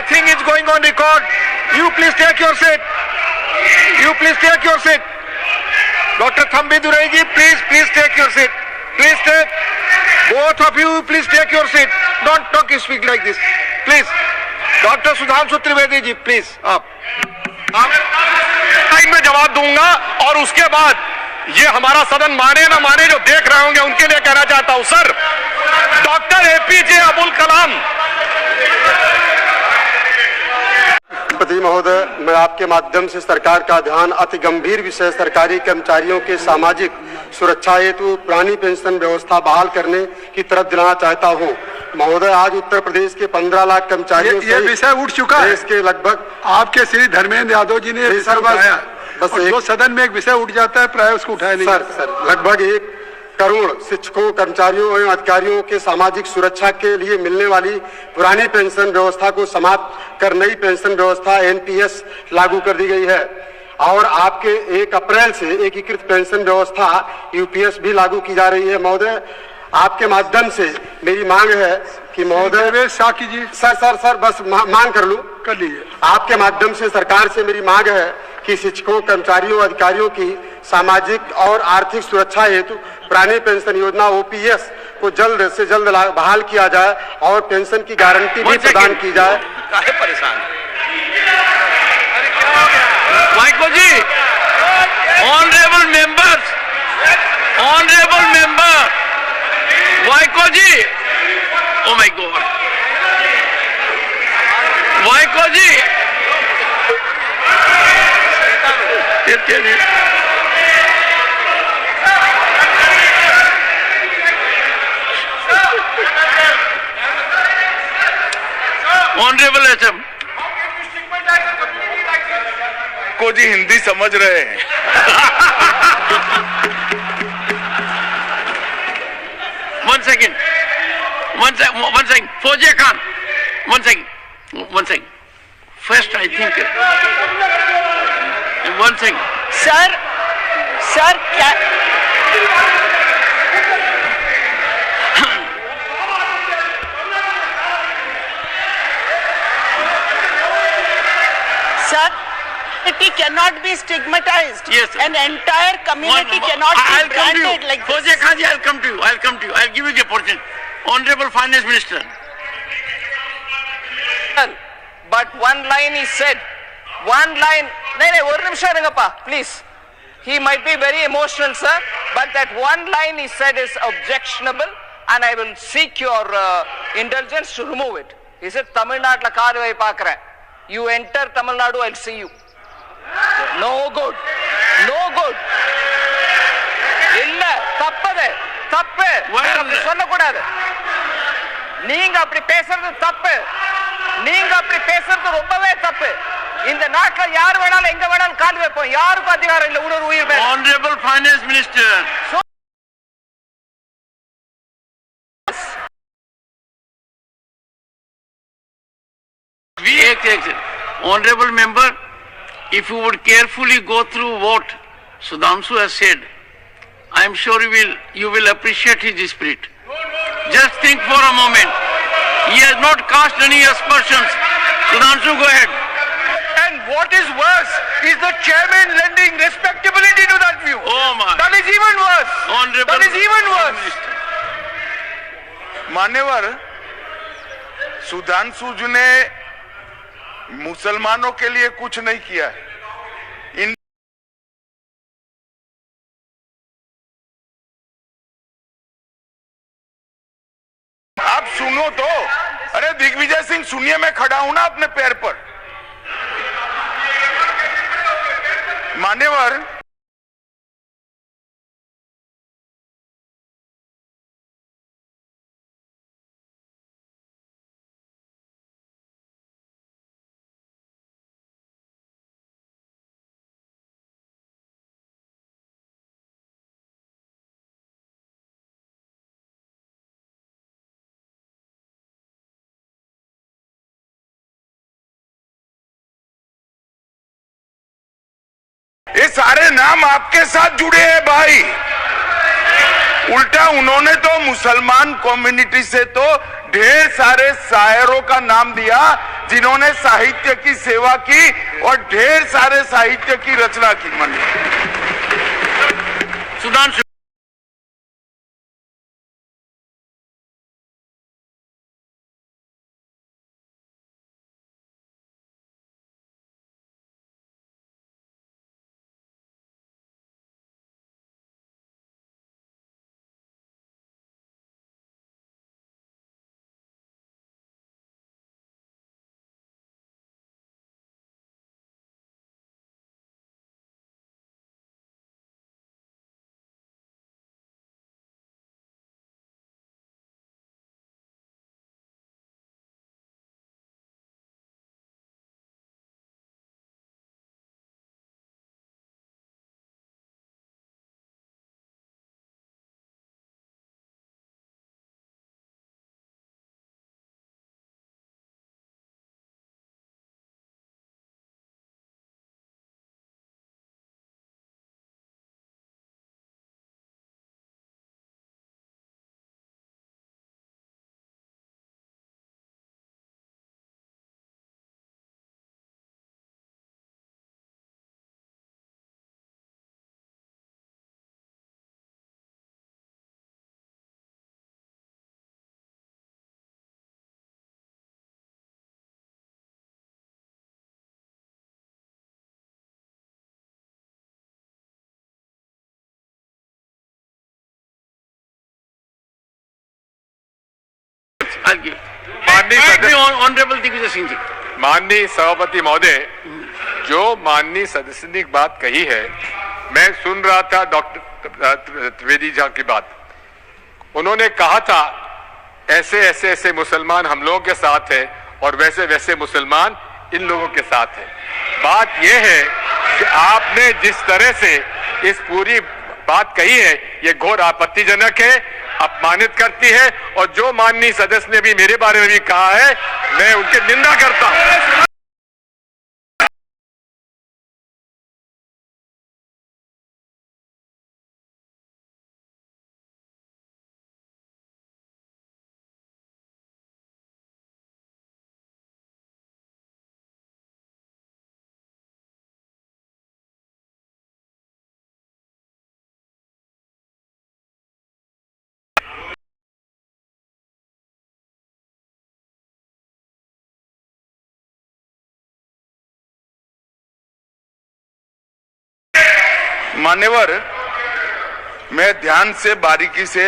Nothing is going on record. You please take your seat. You please take your seat. Dr. Thambi Durai ji, please take your seat. Please take. Both of you, please take your seat. Don't speak like this. Please. Dr. Sudhanshu Trivedi ji, please. आप time में जवाब दूंगा और उसके बाद ये हमारा सदन माने ना माने जो देख रहे होंगे उनके लिए कहना चाहता हूं sir, doctor APJ Abdul Kalam. राष्ट्रपति महोदय, मैं आपके माध्यम से सरकार का ध्यान अति गंभीर विषय सरकारी कर्मचारियों के सामाजिक सुरक्षा हेतु पुरानी पेंशन व्यवस्था बहाल करने की तरफ दिलाना चाहता हूं। महोदय, आज उत्तर प्रदेश के 15 लाख कर्मचारियों ये विषय उठ चुका है। देश के लगभग आपके श्री धर्मेंद्र यादव जी ने उठाया। बस जो सदन में एक विषय उठ जाता है प्राय उसको उठाया नहीं। सर लगभग 1 करोड़ शिक्षकों, कर्मचारियों एवं अधिकारियों के सामाजिक सुरक्षा के लिए मिलने वाली पुरानी पेंशन व्यवस्था को समाप्त कर नई पेंशन व्यवस्था एनपीएस लागू कर दी गई है और आपके 1 अप्रैल से एकीकृत पेंशन व्यवस्था यूपीएस भी लागू की जा रही है। महोदय, आपके माध्यम से मेरी मांग है कि महोदय शाह कीजिए। सर बस मांग कर लूं, कर लीजिए। आपके माध्यम से सरकार से मेरी मांग है कि शिक्षकों, कर्मचारियों, अधिकारियों की सामाजिक और आर्थिक सुरक्षा हेतु पुरानी पेंशन योजना ओपीएस को जल्द से जल्द बहाल किया जाए और पेंशन की गारंटी भी प्रदान की जाए। काहे परेशान Vaiko ji, honourable member Vaiko ji, oh my God, Vaiko ji, honourable HM को जी हिंदी समझ रहे हैं। One second. Fauziya Khan. One second. First, I think. One second. Sir, क्या? Sir, it cannot be stigmatized. Yes. An entire community cannot be branded like this. Fauziya Khan ji, I'll come to you. I'll give you the opportunity. Honorable Finance Minister. But one line is said. One line. No, one nimsha irungappa, please. He might be very emotional, sir, but that one line he said is objectionable, and I will seek your indulgence to remove it. He said, Tamil Nadu la kaarvai paakren. You enter Tamil Nadu, I'll see you. No good. இல்ல, தப்பது. அப்படி சொல்லக்கூடாது. நீங்க அப்படி பேசுறது தப்பு. நீங்க அப்படி பேசுறது ரொம்பவே தப்பு. இந்த நாட்டுல யார் வேணாலும் எங்க வேணாலும் கால் வைப்போம். யாருக்கும் அதிகாரம் இல்ல ஒரு உயிர் மேல. Honorable Finance Minister. Honorable member, if you would carefully go through what Sudhanshu has said, I am sure you will appreciate his spirit. Just think for a moment. He has not cast any aspersions. Sudhanshu, go ahead. And what is worse is the chairman lending respectability to that view. Oh my. That is even worse. Honorable That is even worse. Minister. मान्यवर, सुधांशु जी ने मुसलमानों के लिए कुछ नहीं किया है। आप सुनो तो, अरे दिग्विजय सिंह सुनिए, मैं खड़ा हूं ना अपने पैर पर। मान्यवर, ये सारे नाम आपके साथ जुड़े हैं भाई। उल्टा उन्होंने तो मुसलमान कम्युनिटी से तो ढेर सारे शायरों का नाम दिया जिन्होंने साहित्य की सेवा की और ढेर सारे साहित्य की रचना की। सुधांशु माननीय सभापति महोदय, जो माननीय सदस्य ने बात कही है, मैं सुन रहा था डॉक्टर त्रिवेदी जी की बात। उन्होंने कहा था ऐसे मुसलमान हम लोगों के साथ है और वैसे वैसे मुसलमान इन लोगों के साथ है। बात यह है कि आपने जिस तरह से इस पूरी बात कही है ये घोर आपत्तिजनक है, अपमानित करती है, और जो माननीय सदस्य ने भी मेरे बारे में भी कहा है मैं उनकी निंदा करता हूं। मान्यवर, मैं ध्यान से बारीकी से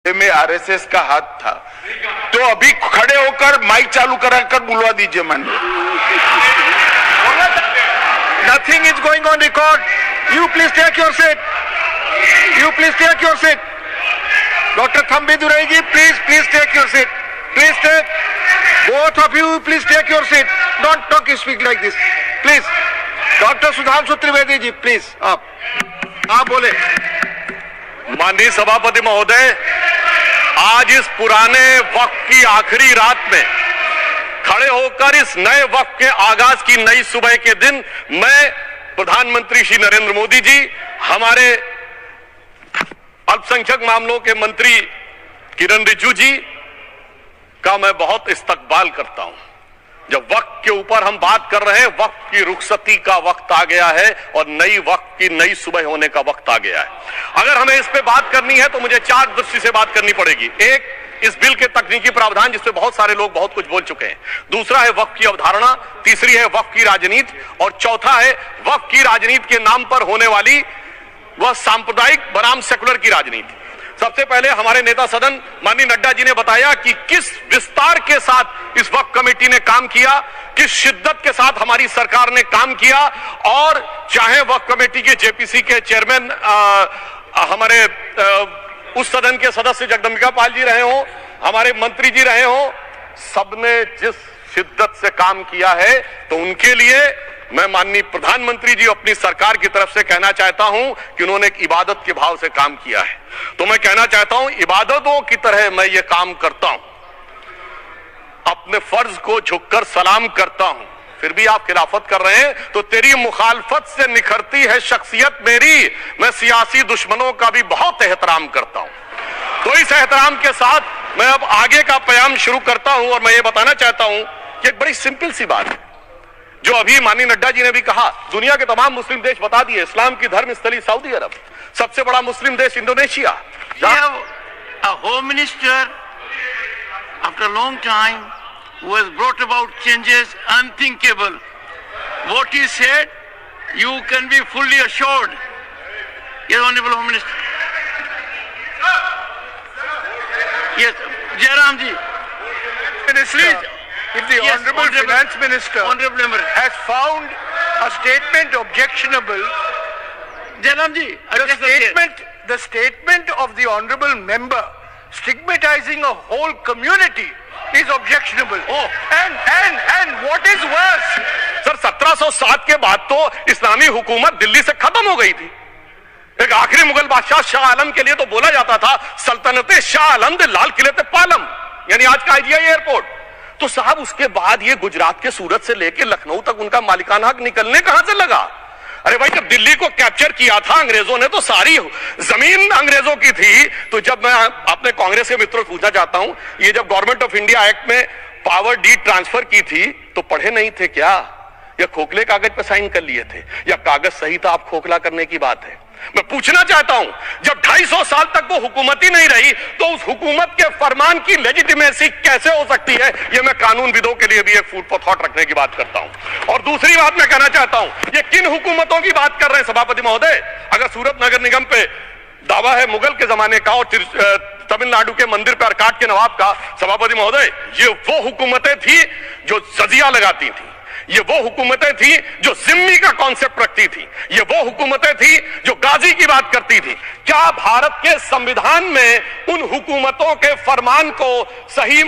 में आरएसएस का हाथ था, तो अभी खड़े होकर माइक चालू कराकर बुलवा दीजिए। Nothing is going on record. You please take your seat. You please take your seat. Dr. Thambi Durai ji, please take your seat. Please take. Both of you, please take your seat. Don't speak like this. Please. Dr. Sudhanshu Trivedi ji, please. आप बोले। माननीय सभापति महोदय, आज इस पुराने वक्त की आखिरी रात में खड़े होकर इस नए वक्त के आगाज की नई सुबह के दिन मैं प्रधानमंत्री श्री नरेंद्र मोदी जी, हमारे अल्पसंख्यक मामलों के मंत्री किरण रिजिजू जी का मैं बहुत इस्तकबाल करता हूं। जब वक्त के ऊपर हम बात कर रहे हैं, वक्त की रुखसती का वक्त आ गया है और नई वक्त की नई सुबह होने का वक्त आ गया है। अगर हमें इस पे बात करनी है तो मुझे चार दृष्टि से बात करनी पड़ेगी। एक, इस बिल के तकनीकी प्रावधान जिसपे बहुत सारे लोग बहुत कुछ बोल चुके हैं। दूसरा है वक्त की अवधारणा, तीसरी है वक्त की राजनीति, और चौथा है वक्त की राजनीति के नाम पर होने वाली वह सांप्रदायिक बनाम सेकुलर की राजनीति। सबसे पहले हमारे नेता सदन माननीय नड्डा जी ने बताया कि किस विस्तार के साथ इस वक्त कमेटी ने काम किया, किस शिद्दत के साथ हमारी सरकार ने काम किया, और चाहे वक्त कमेटी के जेपीसी के चेयरमैन हमारे उस सदन के सदस्य जगदम्बिका पाल जी रहे हो, हमारे मंत्री जी रहे हो, सबने जिस शिद्दत से काम किया है, तो उनके लिए मैं माननीय प्रधानमंत्री जी अपनी सरकार की तरफ से कहना चाहता हूं कि उन्होंने एक इबादत के भाव से काम किया है, तो मैं कहना चाहता हूं इबादतों की तरह मैं ये काम करता हूं, अपने फर्ज को झुककर सलाम करता हूं, फिर भी आप खिलाफत कर रहे हैं तो तेरी मुखालफत से निखरती है शख्सियत मेरी। मैं सियासी दुश्मनों का भी बहुत एहतराम करता हूं। तो इस एहतराम के साथ मैं अब आगे का बयान शुरू करता हूं और मैं ये बताना चाहता हूं कि एक बड़ी सिंपल सी बात है जो अभी माननीय नड्डा जी ने भी कहा। दुनिया के तमाम मुस्लिम देश बता दिए, इस्लाम की धर्म स्थली सऊदी अरब, सबसे बड़ा मुस्लिम देश Indonesia. Home minister after long time who has brought about changes unthinkable. What he said, you can be fully assured. Yes, Honorable Home Minister. Yes, Jairam ji. Minister, if the Honorable Finance Minister Honorable Member has found a statement objectionable, Jairam ji, the statement of the Honorable Member stigmatizing a whole community is objectionable. Oh. And what is worse? Sir 1707 के बाद तो इस्लामी हुकूमत दिल्ली से खत्म हो गई थी। एक आखिरी मुगल बादशाह शाह आलम के लिए तो बोला जाता था सल्तनते शाह आलम दे लाल किले ते पालम, यानी आज का IGI एयरपोर्ट। तो साहब उसके बाद ये गुजरात के सूरत से लेकर लखनऊ तक उनका मालिकाना हक निकलने कहां से लगा? अरे भाई जब दिल्ली को कैप्चर किया था अंग्रेजों ने तो सारी जमीन अंग्रेजों की थी। तो जब मैं अपने कांग्रेस के मित्रों से पूछना चाहता हूं, ये जब गवर्नमेंट ऑफ इंडिया एक्ट में पावर डीड ट्रांसफर की थी तो पढ़े नहीं थे क्या, या खोखले कागज पर साइन कर लिए थे, या कागज सही था आप खोखला करने की बात है? मैं पूछना चाहता हूं जब 250 साल तक वो हुकूमत ही नहीं रही तो उस हुकूमत के फरमान की लेजिटिमेसी कैसे हो सकती है? ये मैं कानूनविदों के लिए भी एक फूड फॉर थॉट रखने की बात करता हूं। और दूसरी बात मैं कहना चाहता हूं, ये किन हुकूमतों की बात कर रहे हैं सभापति महोदय? अगर सूरत नगर निगम पे दावा है मुगल के जमाने का और तमिलनाडु के मंदिर पर अरकाट के नवाब का, सभापति महोदय ये वो हुकूमतें थी जो जजिया लगाती थी, ये वो हुकूमतें थी जो जिम्मी का कॉन्सेप्ट रखती थी, ये वो हुकूमतें थी जो गाजी की बात करती थी। क्या भारत के संविधान में उन हुकूमतों के फरमान को सही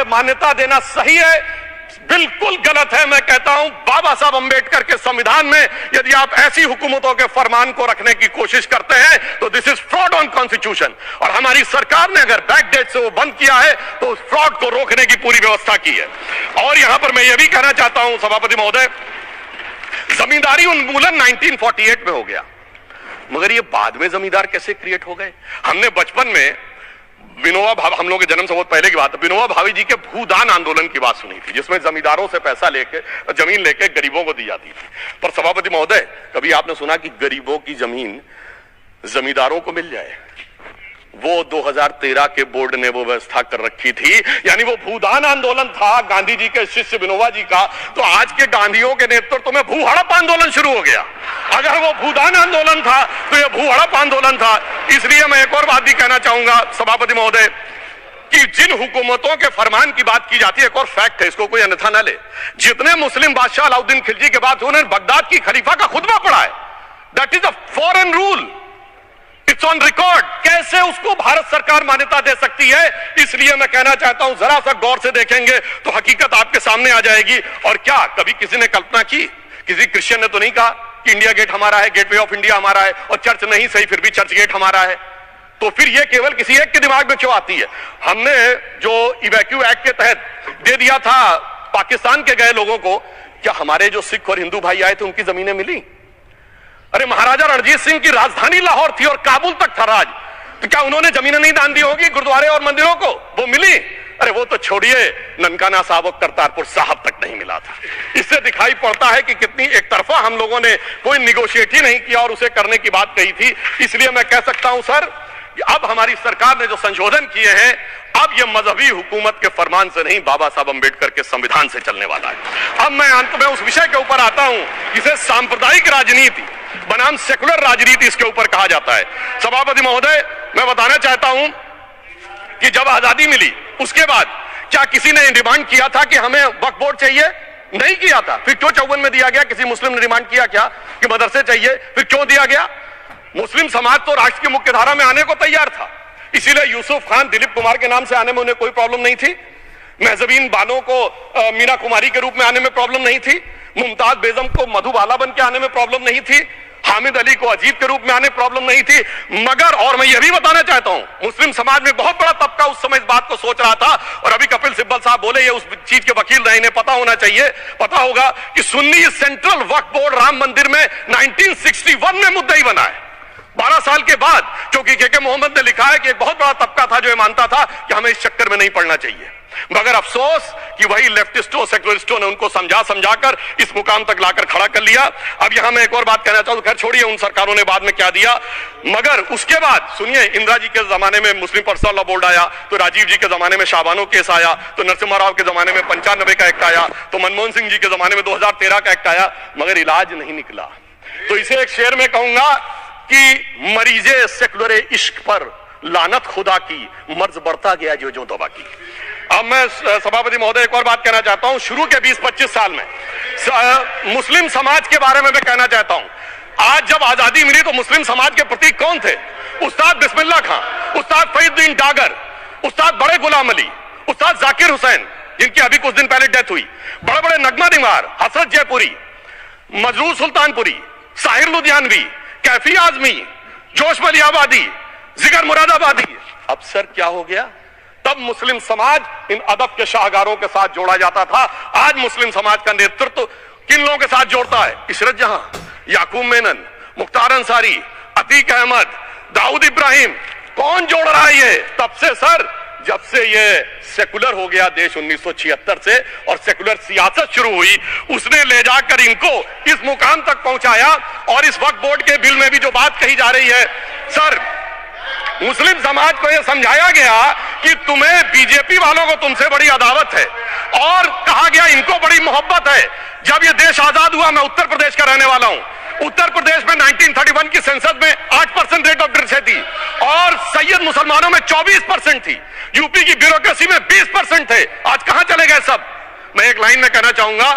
मान्यता देना सही है? बिल्कुल गलत है। मैं कहता हूं बाबा साहब अंबेडकर के संविधान में यदि आप ऐसी हुकूमतों के फरमान को रखने की कोशिश करते हैं तो this is fraud on constitution. और हमारी सरकार ने अगर बैकडेट से वो बंद किया है तो उस फ्रॉड को रोकने की पूरी व्यवस्था की है। और यहां पर मैं ये भी कहना चाहता हूं सभापति महोदय, जमींदारी उन्मूलन 1948 में हो गया, मगर ये बाद में जमींदार कैसे क्रिएट हो गए? हमने बचपन में विनोबा भावे, हम लोगों के जन्म से बहुत पहले की बात है, विनोबा भावे जी के भूदान आंदोलन की बात सुनी थी जिसमें जमींदारों से पैसा लेके जमीन लेके गरीबों को दी जाती थी। पर सभापति महोदय कभी आपने सुना कि गरीबों की जमीन जमींदारों को मिल जाए? वो 2013 के बोर्ड ने वो व्यवस्था कर रखी थी, यानी वो भूदान आंदोलन था गांधी जी के शिष्य विनोबा जी का, तो आज के गांधियों के नेतृत्व में भू हड़प आंदोलन शुरू हो गया। अगर वो भूदान आंदोलन था तो ये भू हड़प आंदोलन था। इसलिए मैं एक और बात भी कहना चाहूंगा सभापति महोदय कि जिन हुकूमतों के फरमान की बात की जाती है, एक और फैक्ट है, इसको कोई अन्यथा न ले, जितने मुस्लिम बादशाह अलाउद्दीन खिलजी के बाद उन्होंने बगदाद की खलीफा का खुतबा पढ़ा है, that is a foreign rule, it's on record. कैसे उसको भारत सरकार मान्यता दे सकती है? इसलिए मैं कहना चाहता हूं जरा सा गौर से देखेंगे तो हकीकत आपके सामने आ जाएगी। और क्या कभी किसी ने कल्पना की, किसी क्रिश्चियन ने तो नहीं कहा कि इंडिया गेट हमारा है, गेटवे ऑफ इंडिया हमारा है, और चर्च नहीं सही फिर भी चर्च गेट हमारा है? तो फिर ये केवल किसी एक के दिमाग में क्यों आती है? हमने जो इवैक्यू एक्ट के तहत दे दिया था पाकिस्तान के गए लोगों को, क्या हमारे जो सिख और हिंदू भाई आए थे उनकी जमीनें मिली? अरे महाराजा रणजीत सिंह की राजधानी लाहौर थी और काबुल तक था राज, तो क्या उन्होंने जमीनें नहीं दान दी होगी गुरुद्वारे और मंदिरों को? वो मिली? अरे वो तो छोड़िए, ननकाना साहब और करतारपुर साहब तक नहीं मिला था। इससे दिखाई पड़ता है कि कितनी एक तरफा हम लोगों ने कोई निगोशिएट ही नहीं किया और उसे करने की बात कही थी। इसलिए मैं कह सकता हूं सर, अब हमारी सरकार ने जो संशोधन किए हैं, अब ये मजहबी हुकूमत के फरमान से नहीं, बाबा साहब अंबेडकर के संविधान से चलने वाला है। अब मैं अंत में उस विषय के ऊपर आता हूं जिसे सांप्रदायिक राजनीति बनाम सेकुलर राजनीति इसके ऊपर कहा जाता है। सभापति महोदय मैं बताना चाहता हूं कि जब आजादी मिली उसके बाद क्या किसी ने डिमांड किया था कि हमें वक्फ बोर्ड चाहिए? नहीं किया था। फिर क्यों 54 में दिया गया? किसी मुस्लिम ने डिमांड किया क्या कि मदरसे चाहिए? फिर क्यों दिया गया? मुस्लिम समाज तो राष्ट्र की मुख्यधारा में आने को तैयार था, इसीलिए यूसुफ खान, दिलीप कुमार के नाम से आने में उन्हें कोई प्रॉब्लम नहीं थी। महजबीन बानो को मीना कुमारी के रूप में आने में प्रॉब्लम नहीं थी, मुमताज बेगम को मधुबाला बन के आने में प्रॉब्लम नहीं थी, हामिद अली को अजीत के रूप में आने प्रॉब्लम नहीं थी। मगर और मैं यह भी बताना चाहता हूं, मुस्लिम समाज में बहुत बड़ा तबका उस समय इस बात को सोच रहा था, और अभी कपिल सिब्बल साहब बोले ये उस चीज के वकील रहे, इन्हें पता होना चाहिए, पता होगा कि सुन्नी सेंट्रल वक्फ बोर्ड राम मंदिर में 1961 में मुद्दई बना है, 12 साल के बाद, क्योंकि के मोहम्मद ने लिखा है कि एक बहुत बड़ा तबका था जो ये मानता था कि हमें इस चक्कर में नहीं पड़ना चाहिए। मगर अफसोस कि वही लेफ्टिस्टों सेक्युलरिस्टों ने उनको समझाकर इस मुकाम तक लाकर खड़ा कर लिया। अब यहां मैं एक और बात कहना चाहूं, खैर छोड़िए उन सरकारों ने बाद में क्या दिया, मगर उसके बाद सुनिए, इंदिरा जी के जमाने में मुस्लिम पर्सनल लॉ बोर्ड आया, तो राजीव जी के जमाने में शाबानो केस आया, तो नरसिम्हा राव के जमाने में 95 का एक्ट आया, तो मनमोहन सिंह जी के जमाने में 2013 का एक्ट आया, मगर इलाज नहीं निकला। तो इसे एक शेर में कहूंगा कि मरीजे सेकुलर इश्क पर लानत खुदा की, मर्ज बढ़ता गया जो दवा की। अब मैं सभापति महोदय एक और बात कहना चाहता हूं, शुरू के 20-25 साल में मुस्लिम समाज के बारे में मैं कहना चाहता हूं। आज जब आजादी मिली तो मुस्लिम समाज के प्रतीक कौन थे? उस्ताद बिस्मिल्लाह खां, उस्ताद फरीदुद्दीन डागर, उस्ताद बड़े गुलाम अली, उस्ताद जाकिर हुसैन जिनकी अभी कुछ दिन पहले डेथ हुई, बड़े बड़े नगमा निवार, हसरत जयपुरी, मजरूर सुल्तानपुरी, साहिर लुधियानवी, कैफी आजमी, जोश मलियाबादी, जिगर मुरादाबादी। अब सर क्या हो गया? तब मुस्लिम समाज इन अदब के शाहकारों के साथ जोड़ा जाता था। आज मुस्लिम समाज का नेतृत्व किन लोगों के साथ जोड़ता है? इशरत जहां, याकूब मेनन, मुख्तार अंसारी, अतीक अहमद, दाऊद इब्राहिम, कौन जोड़ रहा है ये? तब से सर, जब से ये सेकुलर हो गया देश 1976 से और सेकुलर सियासत शुरू हुई, उसने ले जाकर इनको इस मुकाम तक पहुंचाया। और इस वक्फ बोर्ड के बिल में भी जो बात कही जा रही है, सर मुस्लिम समाज को यह समझाया गया कि तुम्हें बीजेपी वालों को तुमसे बड़ी अदावत है, और कहा गया इनको बड़ी मोहब्बत है। जब यह देश आजाद हुआ, मैं उत्तर प्रदेश का रहने वाला हूं, उत्तर प्रदेश में 1931 की सेंसस में 8% रेट ऑफ डेथ थी और सैयद मुसलमानों में 24% थी, यूपी की ब्यूरोक्रेसी में 20% थे। आज कहां चले गए सब? मैं एक लाइन में कहना चाहूंगा,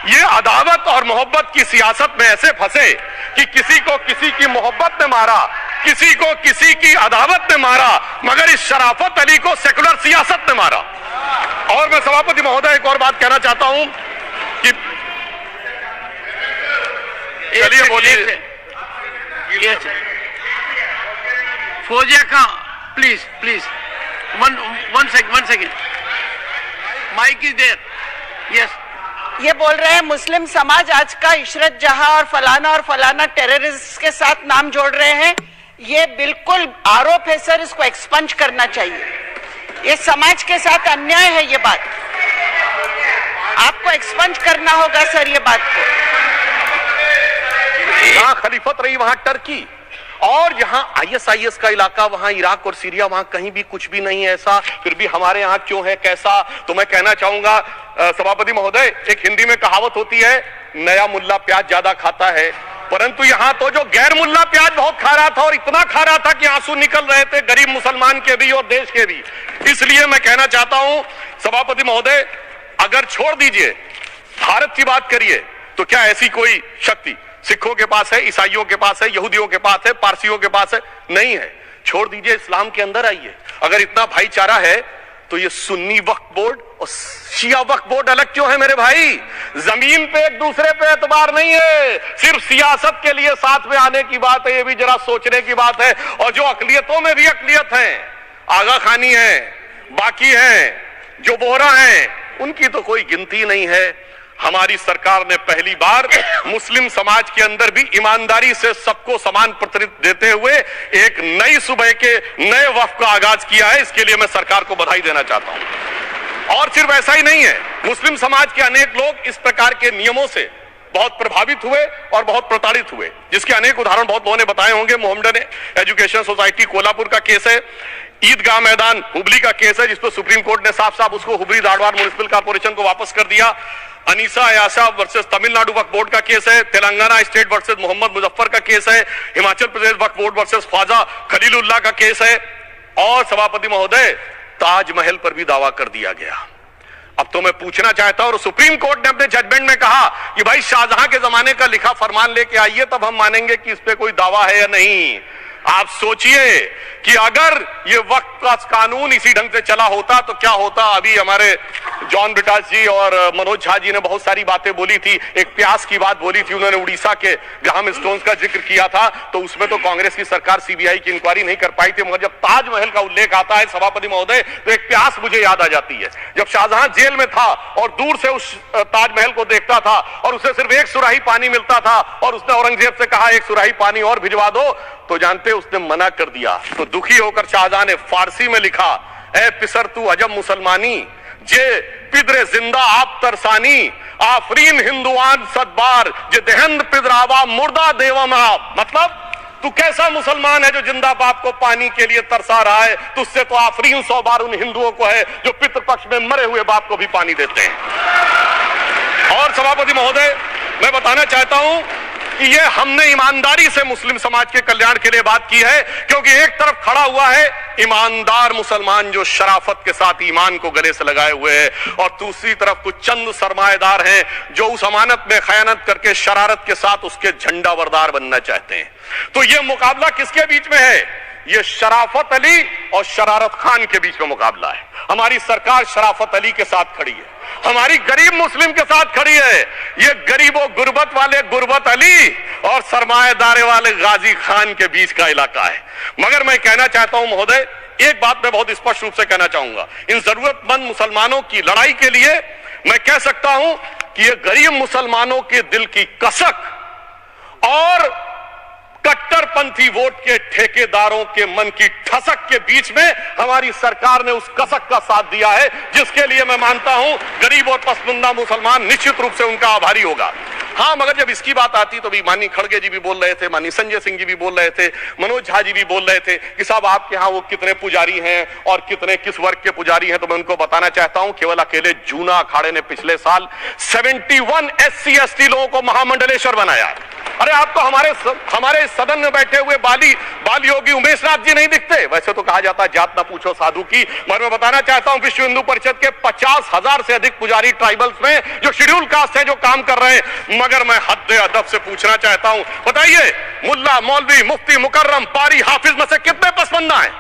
ये अदावत और मोहब्बत की सियासत में ऐसे फंसे कि किसी को किसी की मोहब्बत ने मारा, किसी को किसी की अदावत ने मारा, मगर इस शराफत अली को सेकुलर सियासत ने मारा। और मैं सभापति महोदय एक और बात कहना चाहता हूं कि चलिए बोलिए। Fauzia Khan, please one second, mike is there, yes. ये बोल रहे हैं मुस्लिम समाज आज का इशरत जहां और फलाना टेररिस्ट के साथ नाम जोड़ रहे हैं। ये बिल्कुल आरोप है सर, इसको एक्सपंज करना चाहिए। ये समाज के साथ अन्याय है, ये बात आपको एक्सपंज करना होगा सर, ये बात को। जहां खलीफत रही वहां टर्की, और जहां ISIS का इलाका, वहां इराक और सीरिया, वहां कहीं भी कुछ भी नहीं है ऐसा, फिर भी हमारे यहां क्यों है, कैसा? तो मैं कहना चाहूंगा सभापति महोदय, एक हिंदी में कहावत होती है, नया मुल्ला प्याज ज्यादा खाता है, परंतु यहां तो जो गैर मुल्ला प्याज बहुत खा रहा था, और इतना खा रहा था कि आंसू निकल रहे थे गरीब मुसलमान के भी और देश के भी। इसलिए मैं कहना चाहता हूं सभापति महोदय, अगर छोड़ दीजिए भारत की बात करिए, तो क्या ऐसी कोई शक्ति सिखों के पास है, ईसाइयों के पास है, यहूदियों के पास है, पारसियों के पास है? नहीं है। छोड़ दीजिए, इस्लाम के अंदर आइए। अगर इतना भाईचारा है तो ये सुन्नी वक्फ बोर्ड और शिया वक्फ बोर्ड अलग क्यों है मेरे भाई? जमीन पे एक दूसरे पे एतबार नहीं है, सिर्फ सियासत के लिए साथ में आने की बात है। ये भी जरा सोचने की बात है। और जो अकलियतों में भी अकलियत है, आगा खानी है, बाकी है, जो बोहरा है, उनकी तो कोई गिनती नहीं है। हमारी सरकार ने पहली बार मुस्लिम समाज के अंदर भी ईमानदारी से सबको समान प्रतिनिधित्व देते हुए एक नई सुबह के नए वक्फ का आगाज किया है। इसके लिए मैं सरकार को बधाई देना चाहता हूं। और सिर्फ ऐसा ही नहीं है, मुस्लिम समाज के अनेक लोग इस प्रकार के नियमों से बहुत प्रभावित हुए और बहुत प्रताड़ित हुए, जिसके अनेक उदाहरण बहुत लोगों ने बताए होंगे। मोहम्मडन एजुकेशन सोसाइटी कोल्हापुर का केस है, ईदगाह मैदान हुबली का केस है, जिसको सुप्रीम कोर्ट ने साफ साफ उसको हुबली धारवाड़ म्युनिसिपल कॉर्पोरेशन को वापस कर दिया। अनीसा अयाशा वर्सेस तमिलनाडु वक्फ बोर्ड का केस है, तेलंगाना स्टेट वर्सेस मोहम्मद मुजफ्फर का केस है, हिमाचल प्रदेश वक्फ बोर्ड वर्सेस ख्वाजा खलीलुल्लाह का केस है, और सभापति महोदय ताजमहल पर भी दावा कर दिया गया। अब तो मैं पूछना चाहता हूं, और सुप्रीम कोर्ट ने अपने जजमेंट में कहा कि भाई शाहजहां के जमाने का लिखा फरमान लेके आइए, तब हम मानेंगे कि इस पे कोई दावा है या नहीं। आप सोचिए कि अगर ये वक्त का कानून इसी ढंग से चला होता तो क्या होता। अभी हमारे जॉन ब्रिटास जी और मनोज झा जी ने बहुत सारी बातें बोली थी। एक प्यास की बात बोली थी, उन्होंने उड़ीसा के ग्राहम स्टोन्स का जिक्र किया था, तो उसमें तो कांग्रेस की सरकार सीबीआई की इंक्वायरी नहीं कर पाई थी। मगर जब ताजमहल का उल्लेख आता है सभापति महोदय, तो एक प्यास मुझे याद आ जाती है। जब शाहजहां जेल में था और दूर से उस ताजमहल को देखता था और उसे सिर्फ एक सुराही पानी मिलता था और उसने औरंगजेब से कहा एक सुराही पानी और भिजवा दो, तो जानते उसने मना कर दिया। तो दुखी होकर शाहजहां ने फारसी में लिखा, ए पिसर तू अजब मुसलमानी, जे पिदरे जिंदा आप तरसानी, आफरीन हिंदुआन सदबार, जे देहंद पिदरावा मुर्दा देवम आप। मतलब तू कैसा मुसलमान है जो जिंदा बाप को पानी के लिए तरसा रहा है, तुझसे तो आफरीन 100 बार उन हिंदुओं को है जो पितृपक्ष में मरे हुए बाप को भी पानी देते हैं। और सभापति महोदय, मैं बताना चाहता हूं कि ये हमने ईमानदारी से मुस्लिम समाज के कल्याण के लिए बात की है, क्योंकि एक तरफ खड़ा हुआ है ईमानदार मुसलमान जो शराफत के साथ ईमान को गले से लगाए हुए है, और दूसरी तरफ कुछ चंद सरमाएदार हैं जो उस अमानत में खयानत करके शरारत के साथ उसके झंडा बरदार बनना चाहते हैं। तो ये मुकाबला किसके बीच में है? ये शराफत अली और शरारत खान के बीच में मुकाबला है। हमारी सरकार शराफत अली के साथ खड़ी है, हमारी गरीब मुस्लिम के साथ खड़ी है। ये गरीबों गुर्बत वाले गुर्बत अली और सरमाएदारे वाले गाजी खान के बीच का इलाका है। मगर मैं कहना चाहता हूं महोदय, एक बात मैं बहुत स्पष्ट रूप से कहना चाहूंगा, इन जरूरतमंद मुसलमानों की लड़ाई के लिए मैं कह सकता हूं कि ये गरीब मुसलमानों के दिल की कसक और कट्टरपंथी वोट के ठेकेदारों के मन की ठसक के बीच में हमारी सरकार ने उस कसक का साथ दिया है, जिसके लिए मैं मानता हूं गरीब और पसमंदा मुसलमान निश्चित रूप से उनका आभारी होगा। हाँ, मगर जब इसकी बात आती तो भी माननीय खड़गे जी भी बोल रहे थे, माननीय संजय सिंह जी भी बोल रहे थे, मनोज झा जी भी बोल रहे थे कि साहब आपके यहाँ वो कितने पुजारी हैं और कितने किस वर्ग के पुजारी हैं। तो मैं उनको बताना चाहता हूं, केवल अकेले जूना अखाड़े ने पिछले साल 71 SC ST लोगों को महामंडलेश्वर बनाया। अरे आप तो हमारे सदन में बैठे हुए बाल योगी उमेश नाथ जी नहीं दिखते। वैसे तो कहा जाता है जात ना पूछो साधु की, मगर मैं बताना चाहता हूं विश्व हिंदू परिषद के 50,000 से अधिक पुजारी ट्राइबल्स में जो शेड्यूल कास्ट है जो काम कर रहे हैं। मगर मैं हद अदब से पूछना चाहता हूं, बताइए मुल्ला मौलवी मुफ्ती मुकर्रम पारी हाफिज में से कितने पसमंदा हैं?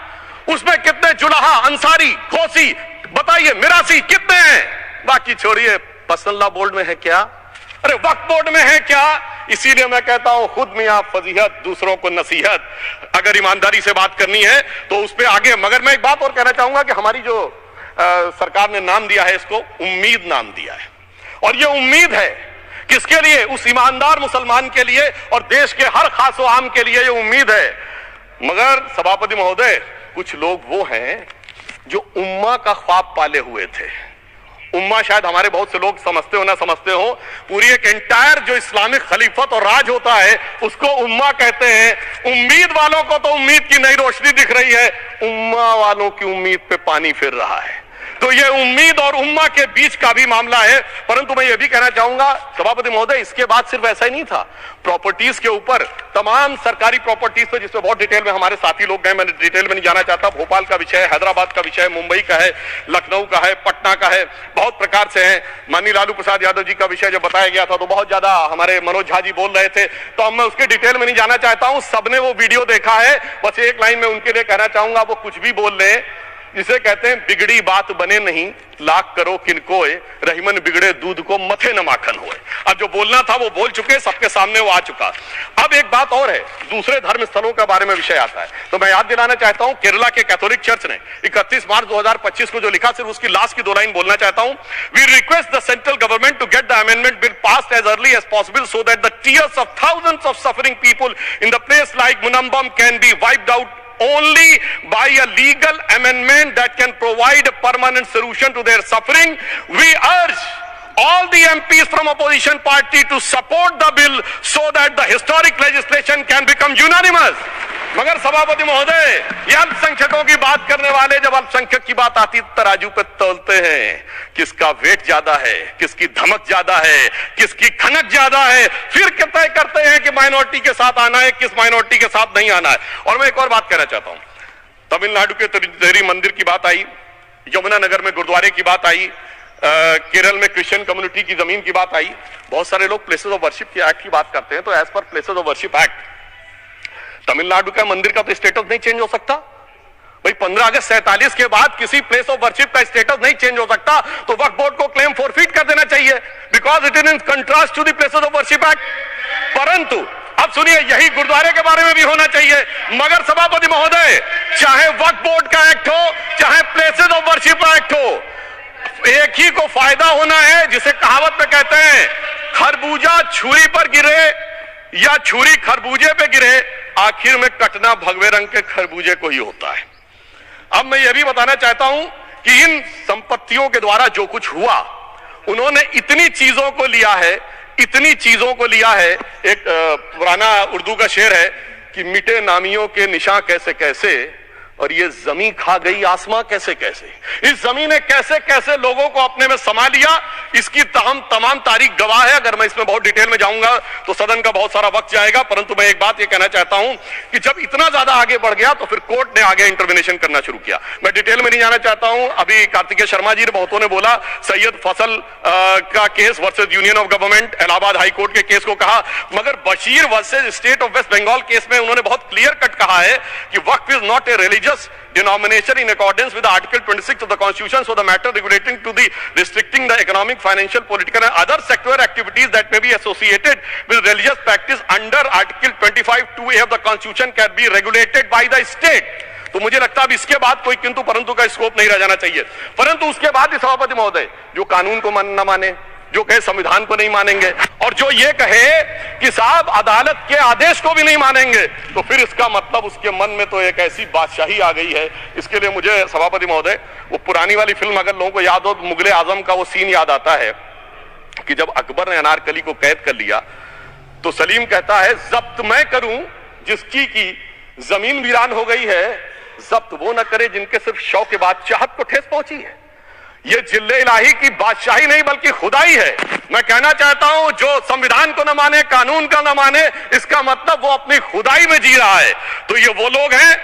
उसमें कितने जुलाहा अंसारी खोसी बताइए मिरासी कितने हैं? बाकी छोड़िए, पसंदला बोर्ड में है क्या? अरे वक्फ बोर्ड में है क्या? इसीलिए मैं कहता हूं खुद मियां फजीहत दूसरों को नसीहत। अगर ईमानदारी से बात करनी है तो उस पर आगे। मगर मैं एक बात और कहना चाहूंगा कि हमारी जो सरकार ने नाम दिया है इसको उम्मीद नाम दिया है, और ये उम्मीद है किसके लिए? उस ईमानदार मुसलमान के लिए और देश के हर खास व आम के लिए ये उम्मीद है। मगर सभापति महोदय, कुछ लोग वो हैं जो उम्मा का ख्वाब पाले हुए थे। उम्मा शायद हमारे बहुत से लोग समझते हो ना समझते हो, पूरी एक एंटायर जो इस्लामिक खलीफत और राज होता है उसको उम्मा कहते हैं। उम्मीद वालों को तो उम्मीद की नई रोशनी दिख रही है, उम्मा वालों की उम्मीद पे पानी फिर रहा है। तो ये उम्मीद और उम्मा के बीच का भी मामला है। परंतु मैं ये भी कहना चाहूंगा सभापति महोदय, इसके बाद सिर्फ ऐसा ही नहीं था। प्रॉपर्टीज के ऊपर, तमाम सरकारी प्रॉपर्टीज पे जिसमें बहुत डिटेल में हमारे साथी लोग गए, मैं डिटेल में नहीं जाना चाहता। भोपाल का विषय है, हैदराबाद का विषय है, मुंबई का है, लखनऊ का है, पटना का है, बहुत प्रकार से है। माननीय लालू प्रसाद यादव जी का विषय जब बताया गया था तो बहुत ज्यादा हमारे मनोज झा जी बोल रहे थे, तो अब मैं उसके डिटेल में नहीं जाना चाहता हूं। सबने वो वीडियो देखा है। बस एक लाइन में उनके लिए कहना चाहूंगा, वो कुछ भी बोल रहे हैं, जिसे कहते हैं बिगड़ी बात बने नहीं, लाख करो किनकोए, रहीमन बिगड़े दूध को मथे न माखन होए। अब जो बोलना था वो बोल चुके, सबके सामने वो आ चुका। अब एक बात और है, दूसरे धर्म स्थलों के बारे में विषय आता है, तो मैं याद दिलाना चाहता हूं केरला के कैथोलिक चर्च ने 31 मार्च 2025 को जो लिखा, सिर्फ उसकी लास्ट की 2 लाइन बोलना चाहता हूं। We request the central government to get the amendment bill passed as early as possible so that the tears of thousands of suffering people in the place like Munambam can be wiped out only by a legal amendment that can provide a permanent solution to their suffering. We urge all the MPs from opposition party to support the bill so that the historic legislation can become unanimous. मगर सभापति महोदय, ये अल्पसंख्यकों की बात करने वाले जब अल्पसंख्यक की बात आती तराजू पे तोलते हैं, किसका वेट ज्यादा है, किसकी धमक ज्यादा है, किसकी खनक ज्यादा है, फिर तय करते हैं कि माइनॉरिटी के साथ आना है, किस माइनॉरिटी के साथ नहीं आना है। और मैं एक और बात कहना चाहता हूं, तमिलनाडु के तिरुचेरी मंदिर की बात आई, यमुनानगर में गुरुद्वारे की बात आई, केरल में क्रिश्चियन कम्युनिटी की जमीन की बात आई। बहुत सारे लोग प्लेसेस ऑफ वर्शिप के एक्ट की बात करते हैं, तो एज पर places of worship act Tamil Nadu का मंदिर का तो स्टेटस नहीं चेंज हो सकता, भाई 15 अगस्त 47 के बाद किसी प्लेस ऑफ वर्शिप का स्टेटस नहीं चेंज हो सकता, तो वक्फ बोर्ड को क्लेम फॉरफिट कर देना चाहिए, because it is in contrast to the places of worship act. परंतु अब सुनिए, यही गुरुद्वारे के बारे में भी होना चाहिए। मगर सभापति महोदय, चाहे वक्फ बोर्ड का एक्ट हो, चाहे प्लेसेस ऑफ वर्शिप एक्ट हो, एक ही को फायदा होना है, जिसे कहावत में कहते हैं खरबूजा छुरी पर गिरे या छुरी खरबूजे पे गिरे, आखिर में कटना भगवे रंग के खरबूजे को ही होता है। अब मैं यह भी बताना चाहता हूं कि इन संपत्तियों के द्वारा जो कुछ हुआ, उन्होंने इतनी चीजों को लिया है, इतनी चीजों को लिया है। एक पुराना उर्दू का शेर है कि मिटे नामियों के निशान कैसे कैसे, और ये जमीन खा गई आसमां कैसे कैसे। इस जमीन ने कैसे कैसे लोगों को अपने में समा लिया, इसकी तमाम तारीख गवाह है। अगर मैं इसमें बहुत डिटेल में जाऊंगा तो सदन का बहुत सारा वक्त जाएगा, परंतु मैं एक बात ये कहना चाहता हूं कि जब इतना ज्यादा आगे बढ़ गया तो फिर कोर्ट ने आगे इंटरवेंशन करना शुरू किया। मैं डिटेल में नहीं जाना चाहता हूं। अभी कार्तिकेय शर्मा जी ने बहुतों ने बोला सैयद फसल का case versus union of government, Allahabad high court के केस को कहा, मगर Bashir versus state of West Bengal case में उन्होंने बहुत क्लियर कट कहा है कि waqf is not a religious denomination in accordance with Article 26 of the Constitution, so the matter relating to the restricting the economic, financial, political and other sectoral activities that may be associated with religious practice under Article 25(2)(a) of the Constitution can be regulated by the state। तो मुझे लगता है अब इसके बाद कोई किंतु परंतु का स्कोप नहीं रह जाना चाहिए। परंतु उसके बाद सभापति महोदय, जो कानून को न माने, जो कहे संविधान को नहीं मानेंगे, और जो ये कहे कि साहब अदालत के आदेश को भी नहीं मानेंगे, तो फिर इसका मतलब उसके मन में तो एक ऐसी बादशाही आ गई है। इसके लिए मुझे सभापति महोदय, वो पुरानी वाली फिल्म अगर लोगों को याद हो तो मुगले आजम का वो सीन याद आता है कि जब अकबर ने अनारकली को कैद कर लिया तो सलीम कहता है जब्त मैं करूं जिसकी की जमीन वीरान हो गई है, जब्त वो न करे जिनके सिर्फ शौक के बाद चाहत को ठेस पहुंची है। ये जिल्ले इलाही की बादशाही नहीं बल्कि खुदाई है। मैं कहना चाहता हूं जो संविधान को न माने, कानून का न माने, इसका मतलब वो अपनी खुदाई में जी रहा है। तो ये वो लोग हैं।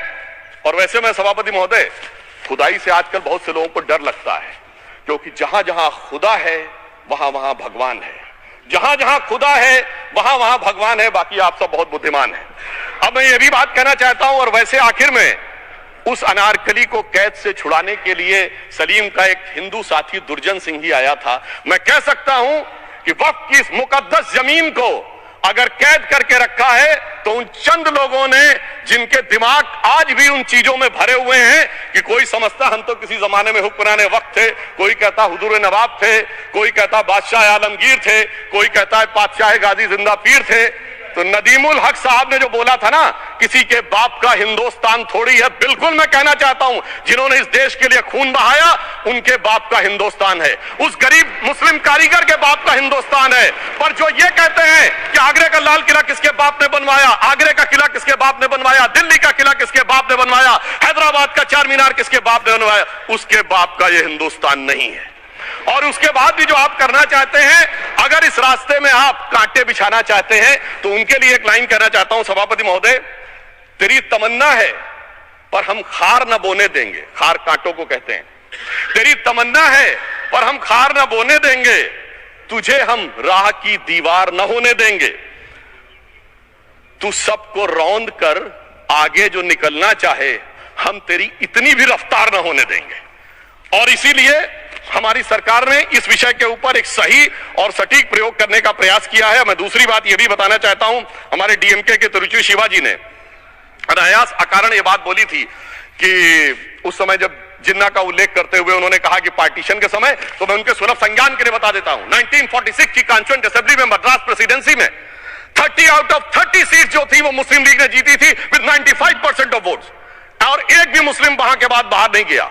और वैसे मैं सभापति महोदय, खुदाई से आजकल बहुत से लोगों को डर लगता है, क्योंकि जहां जहां खुदा है वहां वहां भगवान है, जहां जहां खुदा है वहां वहां भगवान है। बाकी आप सब बहुत बुद्धिमान हैं। अब मैं ये भी बात कहना चाहता हूं, और वैसे आखिर में उस अनारकली को कैद से छुड़ाने के लिए सलीम का एक हिंदू साथी दुर्जन सिंह ही आया था। मैं कह सकता हूं कि वक्फ की इस मुकद्दस जमीन को अगर कैद करके रखा है तो उन चंद लोगों ने जिनके दिमाग आज भी उन चीजों में भरे हुए हैं कि कोई समझता हम तो किसी जमाने में हुक्मरान वक्त थे, कोई कहता हुजूर नवाब थे, कोई कहता बादशाह आलमगीर थे, कोई कहता है बादशाह गाजी जिंदा पीर थे। तो नदीमुल हक साहब ने जो बोला था ना, किसी के बाप का हिंदुस्तान थोड़ी है, बिल्कुल मैं कहना चाहता हूं जिन्होंने इस देश के लिए खून बहाया उनके बाप का हिंदुस्तान है, उस गरीब मुस्लिम कारीगर के बाप का हिंदुस्तान है। पर जो ये कहते हैं कि आगरे का लाल किला किसके बाप ने बनवाया, आगरे का किला किसके बाप ने बनवाया, दिल्ली का किला किसके बाप ने बनवाया, हैदराबाद का चार मीनार किसके बाप ने बनवाया, उसके बाप का ये हिंदुस्तान नहीं है। और उसके बाद भी जो आप करना चाहते हैं, अगर इस रास्ते में आप कांटे बिछाना चाहते हैं, तो उनके लिए एक लाइन कहना चाहता हूं सभापति महोदय, तेरी तमन्ना है पर हम खार न बोने देंगे, खार कांटों को कहते हैं, तेरी तमन्ना है पर हम खार न बोने देंगे, तुझे हम राह की दीवार न होने देंगे, तू सबको रौंद कर आगे जो निकलना चाहे हम तेरी इतनी भी रफ्तार न होने देंगे। और इसीलिए हमारी सरकार ने इस विषय के ऊपर एक सही और सटीक प्रयोग करने का प्रयास किया है। मैं दूसरी बात यह भी बताना चाहता हूं, हमारे डीएमके के तिरुचि शिवाजी ने अनायास अकारण यह बात बोली थी कि उस समय जब जिन्ना का उल्लेख करते हुए उन्होंने कहा कि पार्टीशन के समय, तो मैं उनके सुलभ संज्ञान के लिए बता देता हूं, 1946 की कॉन्स्टिट्यूएंट असेंबली में मद्रास प्रेसिडेंसी में 30 आउट ऑफ 30 सीट जो थी वो मुस्लिम लीग ने जीती थी विद 95% ऑफ वोट्स, और एक भी मुस्लिम वहां के बाद बाहर नहीं गया।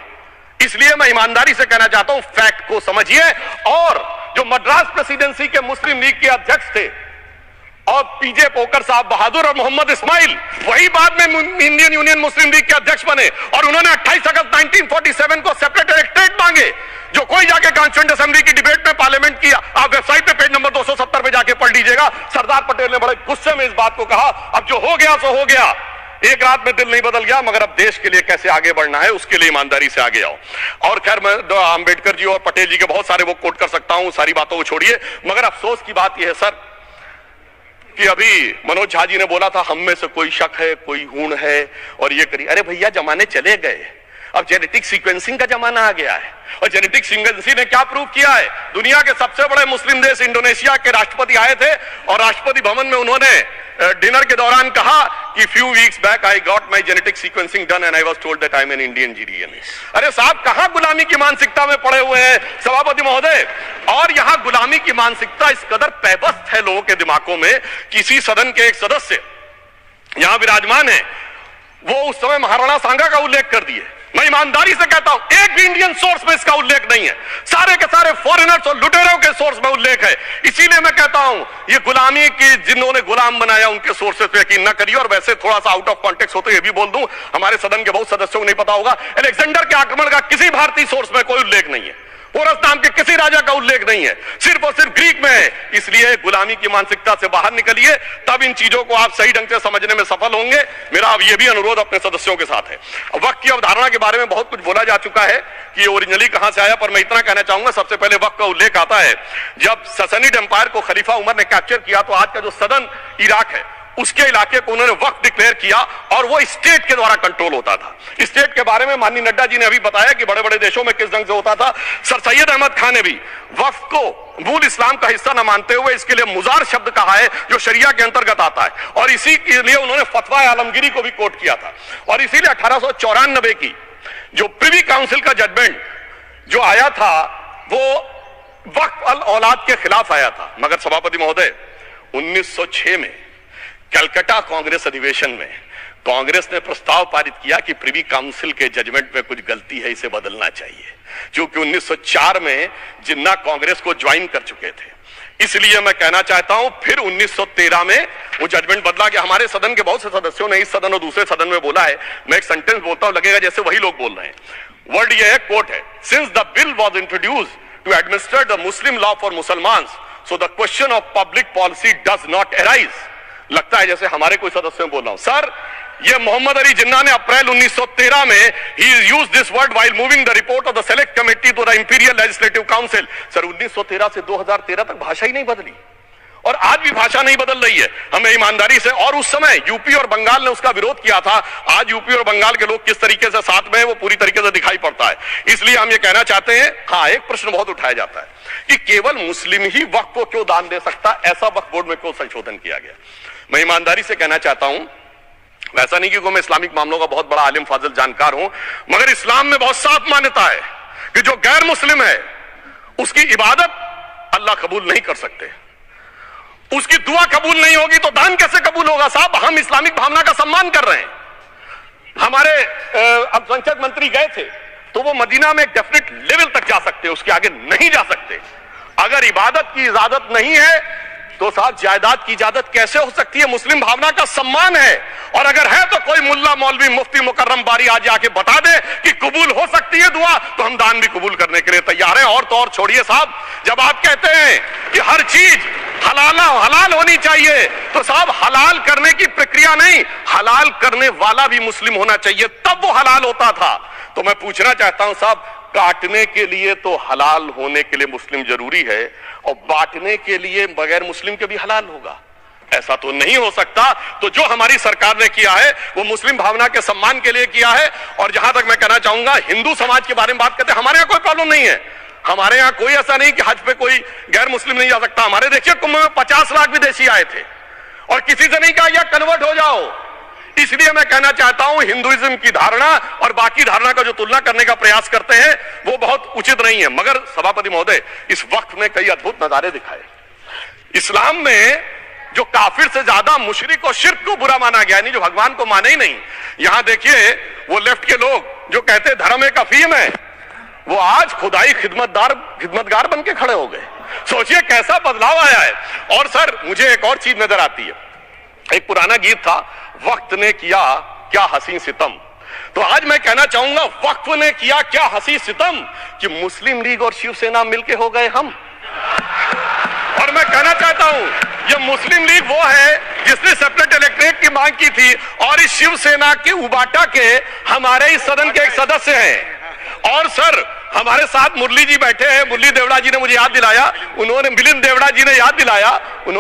इसलिए मैं ईमानदारी से कहना चाहता हूं, फैक्ट को समझिए। और जो मद्रास प्रेसिडेंसी के मुस्लिम लीग के अध्यक्ष थे और पीजे पोकर साहब बहादुर और मोहम्मद इस्माइल, वही बाद में इंडियन यूनियन मुस्लिम लीग के अध्यक्ष बने, और उन्होंने 28 अगस्त 1947 को सेपरेट इलेक्टोरेट मांगे। जो कोई जाके कॉन्स्टिट्यूएंट असेंबली की डिबेट में पार्लियामेंट की, आप वेबसाइट पे पेज नंबर 270 पे जाके पढ़ लीजिएगा, सरदार पटेल ने बड़े गुस्से में इस बात को कहा, अब जो हो गया सो हो गया, एक रात में दिल नहीं बदल गया, मगर अब देश के लिए कैसे आगे बढ़ना है उसके लिए ईमानदारी से आगे आओ। और खैर मैं अंबेडकर जी और पटेल जी के बहुत सारे वो कोट कर सकता हूं, सारी बातों को छोड़िए, मगर अफसोस की बात यह है सर कि अभी मनोज झा जी ने बोला था हम में से कोई शक है, कोई हूण है और ये करिए। अरे भैया जमाने चले गए, अब जेनेटिक सीक्वेंसिंग का जमाना आ गया है, और जेनेटिक सीक्वेंसिंग ने क्या प्रूव किया है? दुनिया के सबसे बड़े मुस्लिम देश इंडोनेशिया के राष्ट्रपति आए थे और राष्ट्रपति भवन में उन्होंने डिनर के दौरान कहा कि few weeks back I got my genetic sequencing done and I was told that I am an Indian GDNA. अरे साहब, कहां गुलामी की मानसिकता में पड़े हुए हैं सभापति महोदय? और यहां गुलामी की मानसिकता इस कदर पैबस्त है लोगों के दिमागों में। किसी सदन के एक सदस्य यहां विराजमान है, वो उस समय महाराणा सांगा का उल्लेख कर दिए। मैं ईमानदारी से कहता हूं, एक भी इंडियन सोर्स में इसका उल्लेख नहीं है, सारे के सारे फॉरेनर्स और लुटेरों के सोर्स में उल्लेख है। इसीलिए मैं कहता हूं, ये गुलामी की जिन्होंने गुलाम बनाया उनके सोर्सेस पे यकीन न करिए। और वैसे थोड़ा सा आउट ऑफ कॉन्टेक्स्ट हो तो ये भी बोल दूं, हमारे सदन के बहुत सदस्यों को नहीं पता होगा, अलेक्जेंडर के आक्रमण का किसी भारतीय सोर्स में कोई उल्लेख नहीं है, पोरस नाम के किसी राजा का उल्लेख नहीं है, सिर्फ और सिर्फ ग्रीक में है। इसलिए गुलामी की मानसिकता से बाहर निकलिए, तब इन चीजों को आप सही ढंग से समझने में सफल होंगे। मेरा अब यह भी अनुरोध अपने सदस्यों के साथ है। वक्त की अवधारणा के बारे में बहुत कुछ बोला जा चुका है कि ओरिजिनली कहां से आया, पर मैं इतना कहना चाहूंगा, सबसे पहले वक्त का उल्लेख आता है जब ससनीड एम्पायर को खलीफा उमर ने कैप्चर किया, तो आज का जो सदन इराक है उसके इलाके को उन्होंने वक्फ डिक्लेयर किया और वो स्टेट के द्वारा कंट्रोल होता था। स्टेट के बारे में माननीय नड्डा जी ने अभी बताया कि बड़े बड़े देशों में किस ढंग से होता था। सर सैयद अहमद खान ने भी वक्फ को मूल इस्लाम का हिस्सा न मानते हुए इसके लिए मुजार शब्द कहा है, जो शरिया के अंतर्गत आता है, और इसी के लिए उन्होंने फतवा आलमगीरी को भी कोट किया था। और इसीलिए 1894 की जो प्रिवी काउंसिल का जजमेंट जो आया था वो वक्फ अल औलाद के खिलाफ आया था। मगर सभापति महोदय, 1906 में कलकत्ता कांग्रेस अधिवेशन में कांग्रेस ने प्रस्ताव पारित किया कि प्रिवी काउंसिल के जजमेंट में कुछ गलती है, इसे बदलना चाहिए। क्योंकि 1904 में जिन्ना कांग्रेस को ज्वाइन कर चुके थे, इसलिए मैं कहना चाहता हूं फिर 1913 में वो जजमेंट बदला गया। हमारे सदन के बहुत से सदस्यों ने इस सदन और दूसरे सदन में बोला है, मैं एक सेंटेंस बोलता हूं, लगेगा जैसे वही लोग बोल रहे हैं। वर्ड ये है, कोट है, since the bill was introduced to administer the Muslim law for मुसलमान्स, so the question of public policy does not arise. लगता है जैसे हमारे कोई सदस्य बोल रहा हूं। सर, ये मोहम्मद अली जिन्ना ने अप्रैल 1913 में ही used this word while moving the report of the select committee to the imperial legislative council. Sir, 1913 से 2013 तक भाषा ही नहीं बदली, और आज भी भाषा नहीं बदल रही है। हमें ईमानदारी से, और उस समय यूपी और बंगाल ने उसका विरोध किया था, आज यूपी और बंगाल के लोग किस तरीके से साथ में है वो पूरी तरीके से दिखाई पड़ता है। इसलिए हम ये कहना चाहते हैं, हाँ, एक प्रश्न बहुत उठाया जाता है कि केवल मुस्लिम ही वक्फ को क्यों दान दे सकता, ऐसा वक्फ बोर्ड में क्यों संशोधन किया गया। मैं ईमानदारी से कहना चाहता हूं, वैसा नहीं क्योंकि मैं इस्लामिक मामलों का बहुत बड़ा आलिम फाजिल जानकार हूं, मगर इस्लाम में बहुत साफ मान्यता है कि जो गैर मुस्लिम है उसकी इबादत अल्लाह कबूल नहीं कर सकते, उसकी दुआ कबूल नहीं होगी तो दान कैसे कबूल होगा। साहब, हम इस्लामिक भावना का सम्मान कर रहे हैं। हमारे अल्पसंख्यक मंत्री गए थे तो वो मदीना में एक डेफिनेट लेवल तक जा सकते, उसके आगे नहीं जा सकते। अगर इबादत की इजाजत नहीं है तो साहब जायदाद की इजाजत कैसे हो सकती है। मुस्लिम भावना का सम्मान है, और अगर है तो कोई मुल्ला मौलवी मुफ्ती मुकर्रम बारी आज आके बता दे कि कबूल हो सकती है दुआ, तो हम दान भी कबूल करने के लिए तैयार हैं। और तो और छोड़िए साहब, जब आप कहते हैं कि हर चीज हलाल होनी चाहिए, तो साहब हलाल करने की प्रक्रिया नहीं, हलाल करने वाला भी मुस्लिम होना चाहिए, तब वो हलाल होता था। तो मैं पूछना चाहता हूं साहब, काटने के लिए तो हलाल होने के लिए मुस्लिम जरूरी है, और बांटने के लिए बगैर मुस्लिम के भी हलाल होगा, ऐसा तो नहीं हो सकता। तो जो हमारी सरकार ने किया है वो मुस्लिम भावना के सम्मान के लिए किया है। और जहां तक मैं कहना चाहूंगा, हिंदू समाज के बारे में बात करते हैं, हमारे यहां कोई प्रॉब्लम नहीं है। हमारे यहां कोई ऐसा नहीं कि हज पे कोई गैर मुस्लिम नहीं जा सकता। हमारे देखिए कुंभ में 50 लाख विदेशी आए थे और किसी से नहीं कहा या कन्वर्ट हो जाओ। इसलिए मैं कहना चाहता हूं, हिंदुइज्म की धारणा और बाकी धारणा का जो तुलना करने का प्रयास करते हैं वो बहुत उचित नहीं है। मगर सभापति महोदय, इस वक्त में कई अद्भुत नजारे दिखाए। इस्लाम में जो काफिर से ज्यादा मुशरिक और शिर्क को बुरा माना गया, नहीं जो भगवान को माने ही नहीं। यहां देखिए वो लेफ्ट के लोग जो कहते धर्म एक अफीम है, वो आज खुदाई खिदमतगार बन के खड़े हो गए। सोचिए कैसा बदलाव आया है। और सर, मुझे एक और चीज नजर आती है, एक पुराना गीत था, वक्त ने किया क्या हसी सितम। तो आज मैं कहना चाहूंगा, वक्त ने किया क्या हसी सितम कि मुस्लिम लीग और शिवसेना मिलके हो गए हम। और मैं कहना चाहता हूं, ये मुस्लिम लीग वो है जिसने सेपरेट इलेक्टोरेट की मांग की थी, और इस शिवसेना के उबाटा के हमारे इस सदन के एक सदस्य हैं। और सर, हमारे साथ मुरली जी बैठे हैं, मुरली देवड़ा जी ने मुझे याद दिलाया, उन्होंने मिलिंद देवड़ा जी ने याद दिलाया, उन्होंने